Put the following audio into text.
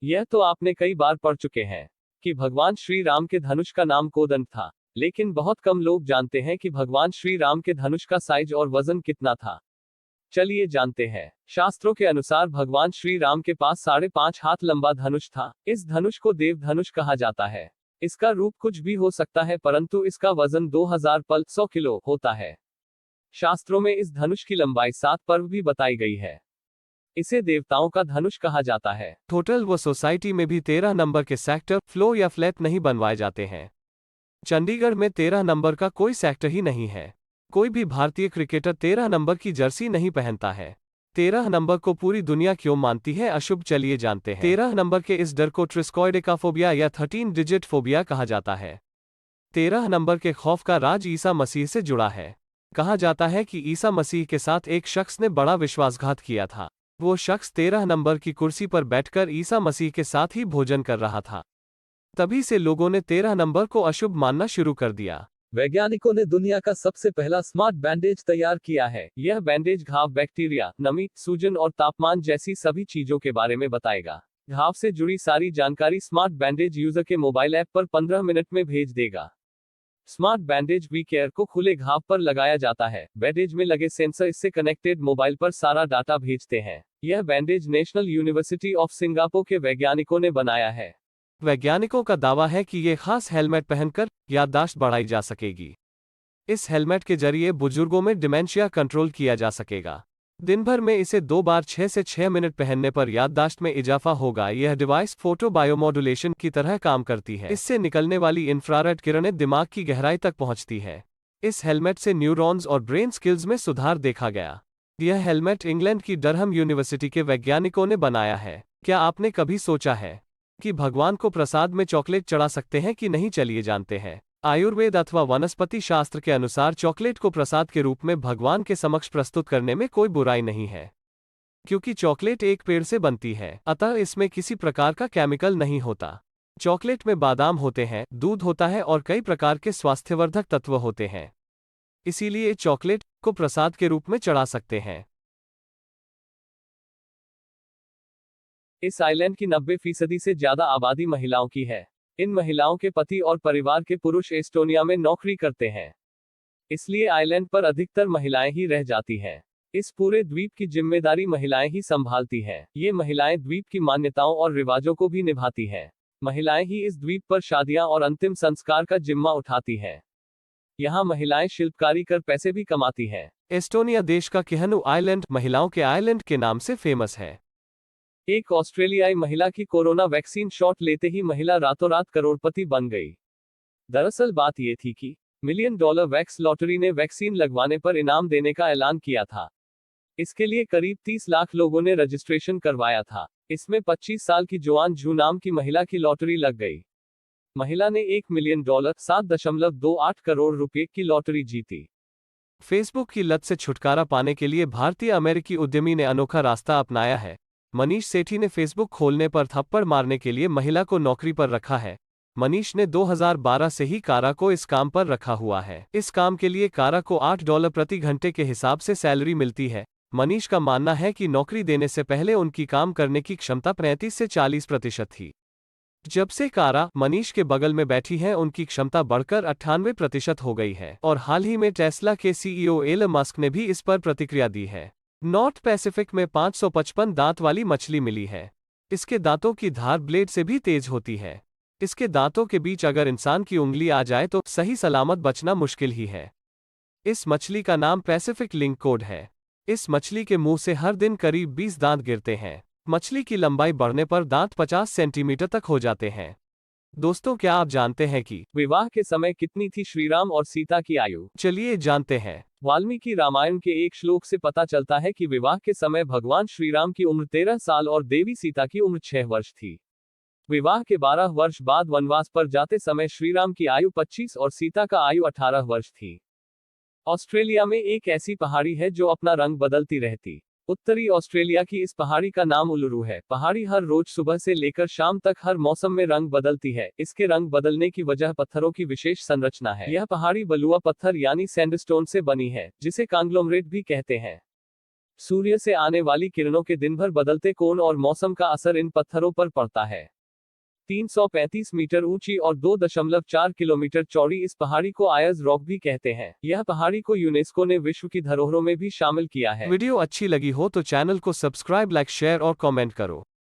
यह तो आपने कई बार पढ़ चुके हैं कि भगवान श्री राम के धनुष का नाम कोदंड था, लेकिन बहुत कम लोग जानते हैं कि भगवान श्री राम के धनुष का साइज और वजन कितना था। चलिए जानते हैं। शास्त्रों के अनुसार भगवान श्री राम के पास 5.5 हाथ लंबा धनुष था। इस धनुष को देव धनुष कहा जाता है। इसका रूप कुछ भी हो सकता है, परंतु इसका वजन 2000 पल 100 किलो होता है। शास्त्रों में इस धनुष की लंबाई 7 पर्व भी बताई गई है। इसे देवताओं का धनुष कहा जाता है। होटल व सोसाइटी में भी 13 नंबर के सेक्टर, फ्लो या फ्लैट नहीं बनवाए जाते हैं। चंडीगढ़ में 13 नंबर का कोई सेक्टर ही नहीं है। कोई भी भारतीय क्रिकेटर 13 नंबर की जर्सी नहीं पहनता है। 13 नंबर को पूरी दुनिया क्यों मानती है अशुभ, चलिए जानते हैं। 13 नंबर के इस डर को ट्रिस्कॉइडेकाफोबिया या 13 डिजिट फोबिया कहा जाता है। 13 नंबर के खौफ का राज ईसा मसीह से जुड़ा है। कहा जाता है कि ईसा मसीह के साथ एक शख्स ने बड़ा विश्वासघात किया था। वो शख्स 13 नंबर की कुर्सी पर बैठकर ईसा मसीह के साथ ही भोजन कर रहा था। तभी से लोगों ने 13 नंबर को अशुभ मानना शुरू कर दिया। वैज्ञानिकों ने दुनिया का सबसे पहला स्मार्ट बैंडेज तैयार किया है। यह बैंडेज घाव, बैक्टीरिया, नमी, सूजन और तापमान जैसी सभी चीजों के बारे में बताएगा। घाव से जुड़ी सारी जानकारी स्मार्ट बैंडेज यूजर के मोबाइल ऐप पर 15 मिनट में भेज देगा। स्मार्ट बैंडेज वी केयर को खुले घाव पर लगाया जाता है। बैंडेज में लगे सेंसर इससे कनेक्टेड मोबाइल पर सारा डाटा भेजते हैं। यह bandage national university of Singapore के वैज्ञानिकों ने बनाया है। वैज्ञानिकों का दावा है कि ये खास हेलमेट पहनकर याददाश्त बढ़ाई जा सकेगी। इस हेलमेट के जरिए बुजुर्गों में डिमेंशिया कंट्रोल किया जा सकेगा। दिन भर में इसे 2 बार 6 से 6 मिनट पहनने पर याददाश्त में इजाफा होगा। यह डिवाइस फोटो बायोमॉड्यूलेशन की तरह काम करती है। इससे निकलने वाली इंफ्रारेड किरणें दिमाग की गहराई तक पहुंचती है। इस हेलमेट से न्यूरॉन्स और ब्रेन स्किल्स में सुधार देखा गया। यह हेलमेट इंग्लैंड की डरहम यूनिवर्सिटी के वैज्ञानिकों ने बनाया है। क्या आपने कभी सोचा है कि भगवान को प्रसाद में चॉकलेट चढ़ा सकते हैं कि नहीं? चलिए जानते हैं। आयुर्वेद अथवा वनस्पति शास्त्र के अनुसार चॉकलेट को प्रसाद के रूप में भगवान के समक्ष प्रस्तुत करने में कोई बुराई नहीं है, क्योंकि चॉकलेट एक पेड़ से बनती है, अतः इसमें किसी प्रकार का केमिकल नहीं होता। चॉकलेट में बादाम होते हैं, दूध होता है और कई प्रकार के स्वास्थ्यवर्धक तत्व होते हैं। इसीलिए चॉकलेट को प्रसाद के रूप में चढ़ा सकते हैं। इस आइलैंड की 90% से ज्यादा आबादी महिलाओं की है। इन महिलाओं के पति और परिवार के पुरुष एस्टोनिया में नौकरी करते हैं, इसलिए आइलैंड पर अधिकतर महिलाएं ही रह जाती हैं। इस पूरे द्वीप की जिम्मेदारी महिलाएं ही संभालती हैं। ये महिलाएं द्वीप की मान्यताओं और रिवाजों को भी निभाती हैं। महिलाएं ही इस द्वीप पर शादियां और अंतिम संस्कार का जिम्मा उठाती हैं। यहाँ महिलाएं शिल्पकारी कर पैसे भी कमाती हैं। एस्टोनिया देश का किहनु आइलैंड महिलाओं के आइलैंड के नाम से फेमस है। एक ऑस्ट्रेलियाई महिला की कोरोना वैक्सीन शॉट लेते ही महिला रातों रात करोड़पति बन गई। दरअसल बात यह थी कि $1 मिलियन वैक्स लॉटरी ने वैक्सीन लगवाने पर इनाम देने का ऐलान किया था। इसके लिए करीब 30 लाख लोगों ने रजिस्ट्रेशन करवाया था। इसमें 25 साल की जोआन झू नाम की महिला की लॉटरी लग गई। महिला ने $1 मिलियन 7.28 करोड़ रुपए की लॉटरी जीती। फेसबुक की लत से छुटकारा पाने के लिए भारतीय अमेरिकी उद्यमी ने अनोखा रास्ता अपनाया है। मनीष सेठी ने फेसबुक खोलने पर थप्पड़ मारने के लिए महिला को नौकरी पर रखा है। मनीष ने 2012 से ही कारा को इस काम पर रखा हुआ है। इस काम के लिए कारा को $8 प्रति घंटे के हिसाब से सैलरी मिलती है। मनीष का मानना है कि नौकरी देने से पहले उनकी काम करने की क्षमता 35 से 40% थी। जब से कारा मनीष के बगल में बैठी हैं, उनकी क्षमता बढ़कर 98% हो गई है। और हाल ही में टेस्ला के CEO एलन मस्क ने भी इस पर प्रतिक्रिया दी है। नॉर्थ पैसिफिक में 555 दांत वाली मछली मिली है। इसके दांतों की धार ब्लेड से भी तेज होती है। इसके दांतों के बीच अगर इंसान की उंगली आ जाए तो सही सलामत बचना मुश्किल ही है। इस मछली का नाम पैसिफिक लिंक कोड है। इस मछली के मुंह से हर दिन करीब 20 दांत गिरते हैं। मछली की लंबाई बढ़ने पर दांत 50 सेंटीमीटर तक हो जाते हैं। दोस्तों, क्या आप जानते हैं कि विवाह के समय कितनी थी श्रीराम और सीता की आयु? चलिए जानते हैं। वाल्मीकि रामायण के एक श्लोक से पता चलता है कि विवाह के समय भगवान श्रीराम की उम्र 13 साल और देवी सीता की उम्र 6 वर्ष थी। विवाह के 12 वर्ष बाद वनवास पर जाते समय श्रीराम की आयु 25 और सीता का आयु 18 वर्ष थी। ऑस्ट्रेलिया में एक ऐसी पहाड़ी है जो अपना रंग बदलती रहती। उत्तरी ऑस्ट्रेलिया की इस पहाड़ी का नाम उलुरू है। पहाड़ी हर रोज सुबह से लेकर शाम तक हर मौसम में रंग बदलती है। इसके रंग बदलने की वजह पत्थरों की विशेष संरचना है। यह पहाड़ी बलुआ पत्थर यानी सैंडस्टोन से बनी है, जिसे कांग्लोमरेट भी कहते हैं। सूर्य से आने वाली किरणों के दिन भर बदलते कोण और मौसम का असर इन पत्थरों पर पड़ता है। 335 मीटर ऊंची और 2.4 किलोमीटर चौड़ी इस पहाड़ी को आयज रॉक भी कहते हैं। यह पहाड़ी को यूनेस्को ने विश्व की धरोहरों में भी शामिल किया है। वीडियो अच्छी लगी हो तो चैनल को सब्सक्राइब, लाइक, शेयर और कमेंट करो।